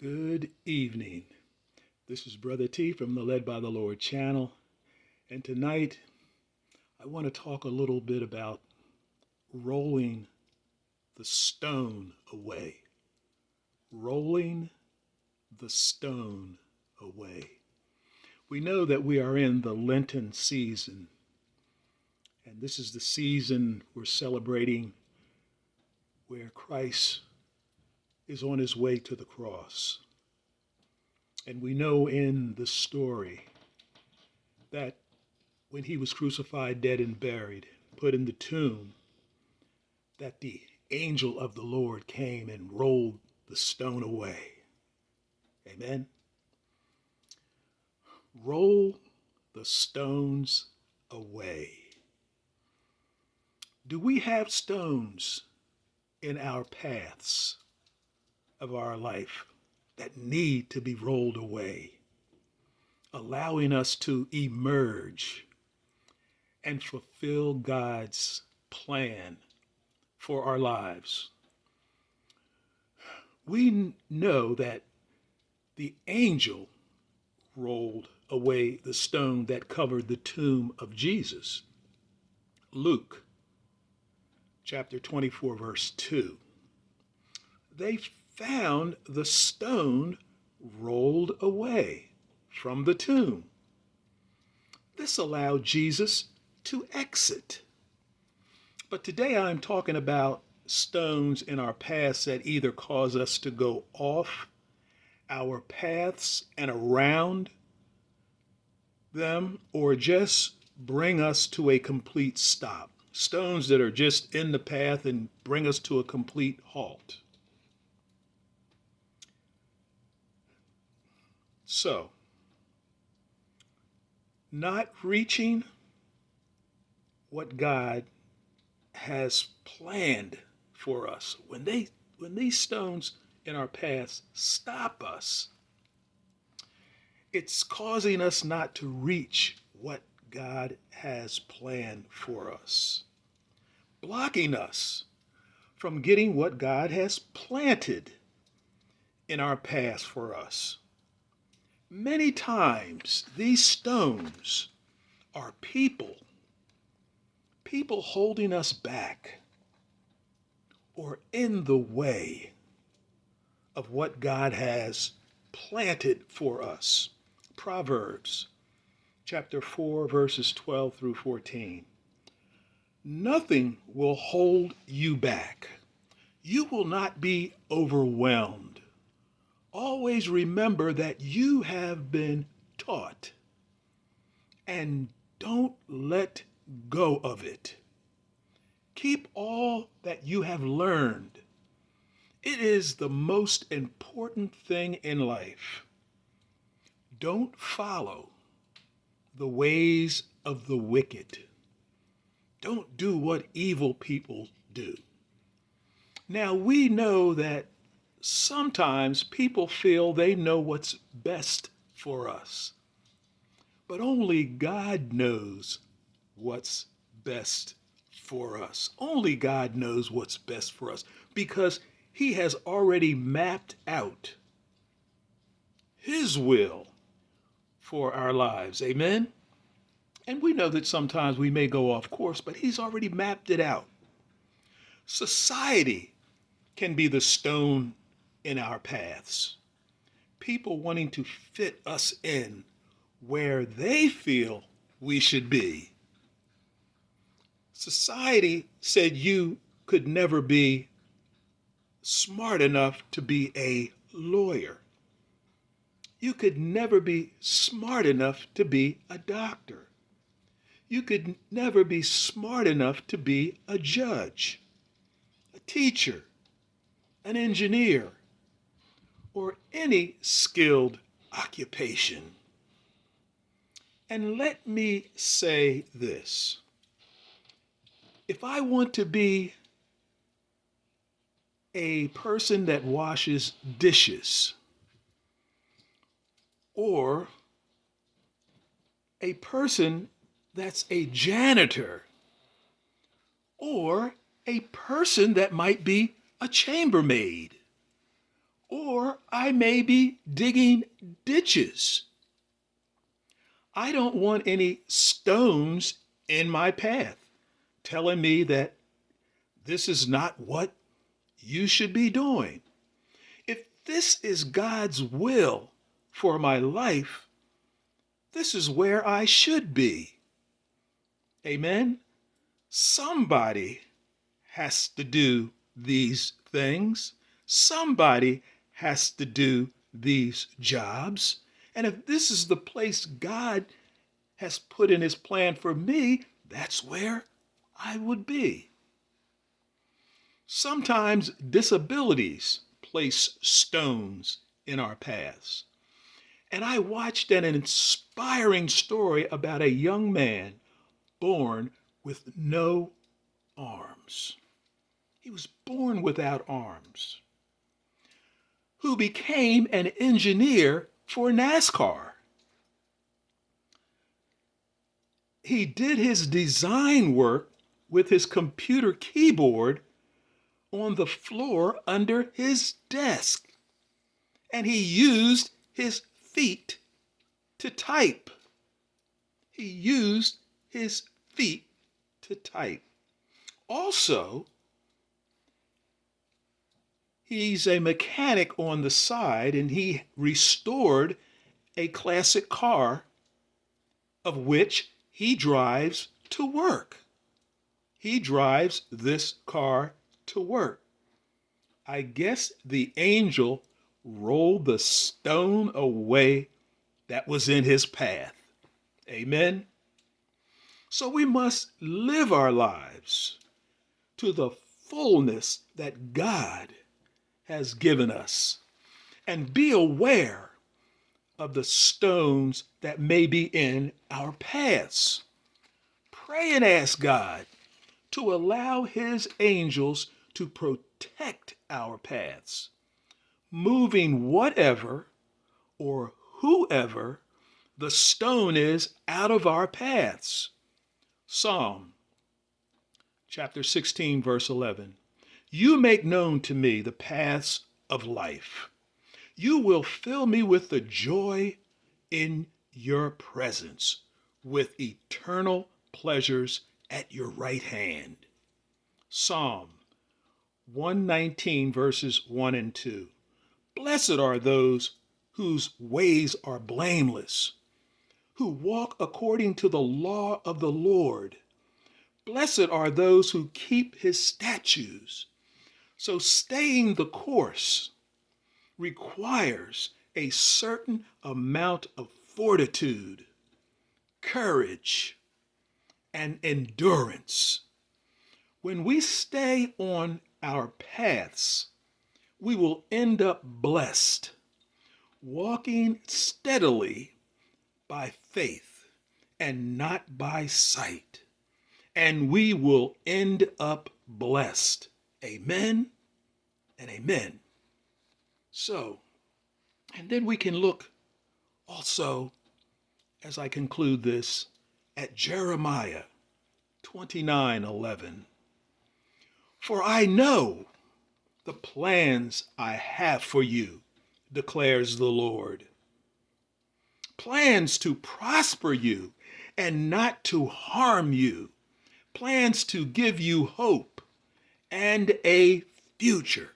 Good evening. This is Brother T from the Led by the Lord channel. And tonight I want to talk a little bit about rolling the stone away. Rolling the stone away. We know that we are in the Lenten season. And this is the season we're celebrating where Christ is on his way to the cross. And we know in the story that when he was crucified, dead, and buried, put in the tomb, that the angel of the Lord came and rolled the stone away. Amen. Roll the stones away. Do we have stones in our paths of our life that need to be rolled away, allowing us to emerge and fulfill God's plan for our lives? We know that the angel rolled away the stone that covered the tomb of Jesus. Luke chapter 24, verse 2. They found the stone rolled away from the tomb. This allowed Jesus to exit. But today I'm talking about stones in our paths that either cause us to go off our paths and around them or just bring us to a complete stop. Stones that are just in the path and bring us to a complete halt. So, not reaching what God has planned for us. When these stones in our paths stop us, it's causing us not to reach what God has planned for us, blocking us from getting what God has planted in our path for us. Many times, these stones are people holding us back or in the way of what God has planted for us. Proverbs chapter 4, verses 12 through 14. Nothing will hold you back. You will not be overwhelmed. Always remember that you have been taught, and don't let go of it. Keep all that you have learned. It is the most important thing in life. Don't follow the ways of the wicked. Don't do what evil people do. Now, we know that sometimes people feel they know what's best for us, but only God knows what's best for us. Only God knows what's best for us because he has already mapped out his will for our lives. Amen? And we know that sometimes we may go off course, but he's already mapped it out. Society can be the stone in our paths. People wanting to fit us in where they feel we should be. Society said you could never be smart enough to be a lawyer. You could never be smart enough to be a doctor. You could never be smart enough to be a judge, a teacher, an engineer, or any skilled occupation. And let me say this. If I want to be a person that washes dishes, or a person that's a janitor, or a person that might be a chambermaid, or a I may be digging ditches. I don't want any stones in my path telling me that this is not what you should be doing. If this is God's will for my life, this is where I should be. Amen? Somebody has to do these things. Somebody has to do these jobs. And if this is the place God has put in his plan for me, that's where I would be. Sometimes disabilities place stones in our paths. And I watched an inspiring story about a young man born with no arms. He was born without arms, who became an engineer for NASCAR. He did his design work with his computer keyboard on the floor under his desk. And he used his feet to type. He used his feet to type. Also, he's a mechanic on the side, and he restored a classic car of which he drives to work. He drives this car to work. I guess the angel rolled the stone away that was in his path. Amen. So we must live our lives to the fullness that God has given us and be aware of the stones that may be in our paths. Pray and ask God to allow his angels to protect our paths, moving whatever or whoever the stone is out of our paths. Psalm chapter 16, verse 11. You make known to me the paths of life. You will fill me with the joy in your presence, with eternal pleasures at your right hand. Psalm 119, verses 1 and 2. Blessed are those whose ways are blameless, who walk according to the law of the Lord. Blessed are those who keep his statutes. So staying the course requires a certain amount of fortitude, courage, and endurance. When we stay on our paths, we will end up blessed, walking steadily by faith and not by sight. And we will end up blessed. Amen and amen. So, and then we can look also, as I conclude this, at Jeremiah 29:11. For I know the plans I have for you, declares the Lord. Plans to prosper you and not to harm you. Plans to give you hope and a future.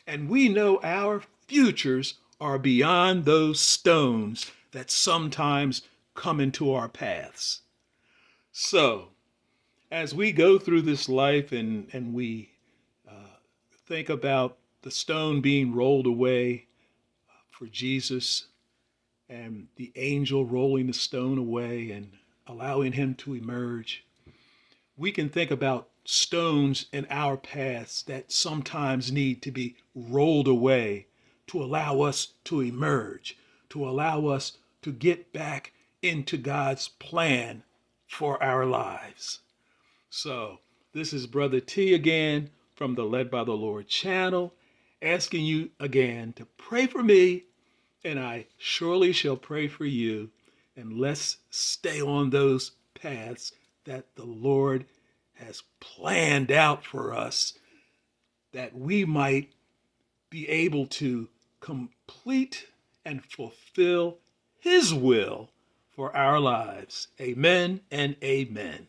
And we know our futures are beyond those stones that sometimes come into our paths. So, as we go through this life and we think about the stone being rolled away for Jesus and the angel rolling the stone away and allowing him to emerge, we can think about stones in our paths that sometimes need to be rolled away to allow us to emerge, to allow us to get back into God's plan for our lives. So, this is Brother T again from the Led by the Lord channel, asking you again to pray for me, and I surely shall pray for you. And let's stay on those paths that the Lord has planned out for us, that we might be able to complete and fulfill his will for our lives. Amen and amen.